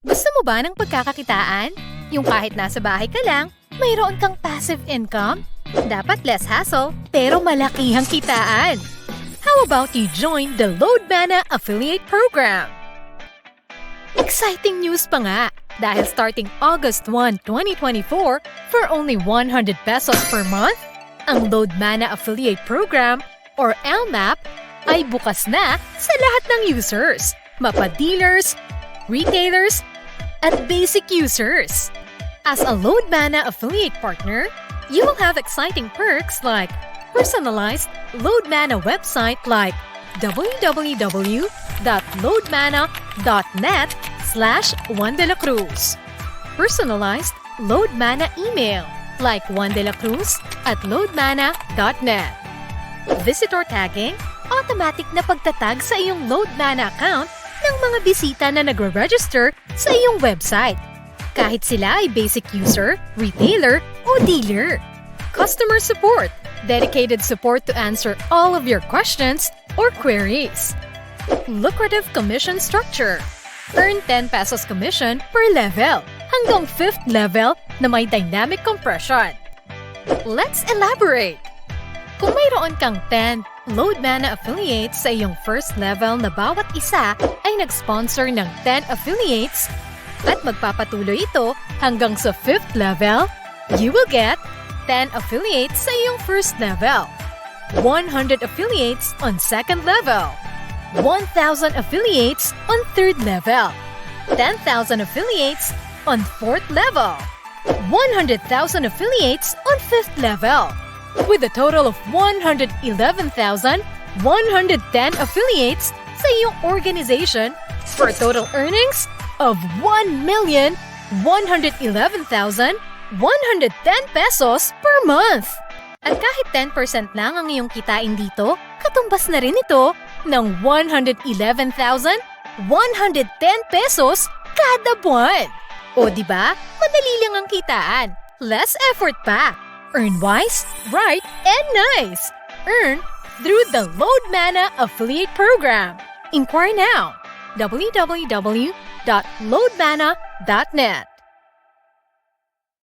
Gusto mo ba ng pagkakakitaan? Yung kahit nasa bahay ka lang, mayroon kang passive income? Dapat less hassle, pero malakihang kitaan. How about you join the Loadmana Affiliate Program? Exciting news pa nga! Dahil starting August 1, 2024, for only 100 pesos per month, ang Loadmana Affiliate Program, or LMAP, ay bukas na sa lahat ng users, mapa-dealers, retailers, at basic users. As a Loadmana affiliate partner, you will have exciting perks like personalized Loadmana website like www.loadmana.net/JuanDeLaCruz, personalized Loadmana email like JuanDeLaCruz@loadmana.net, visitor tagging, automatic na pagtatag sa iyong Loadmana account ng mga bisita na nagre-register sa iyong website. Kahit sila ay basic user, retailer, o dealer. Customer support, dedicated support to answer all of your questions or queries. Lucrative commission structure. Earn 10 pesos commission per level hanggang 5th level na may dynamic compression. Let's elaborate! Kung mayroon kang 10 Loadmana affiliates sa iyong first level na bawat isa ay nag-sponsor ng 10 affiliates at magpapatuloy ito hanggang sa 5th level, you will get 10 affiliates sa iyong first level, 100 affiliates on second level, 1,000 affiliates on third level, 10,000 affiliates on fourth level, 100,000 affiliates on fifth level, with a total of 111,110 affiliates sa iyong organization for a total earnings of 1,111,110 pesos per month. At kahit 10% lang ang iyong kitain dito, katumbas na rin ito ng 111,110 pesos kada buwan. O diba, madali lang ang kitaan. Less effort pa. Earn wise, right, and nice. Earn through the Loadmana Affiliate Program. Inquire now. www.loadmana.net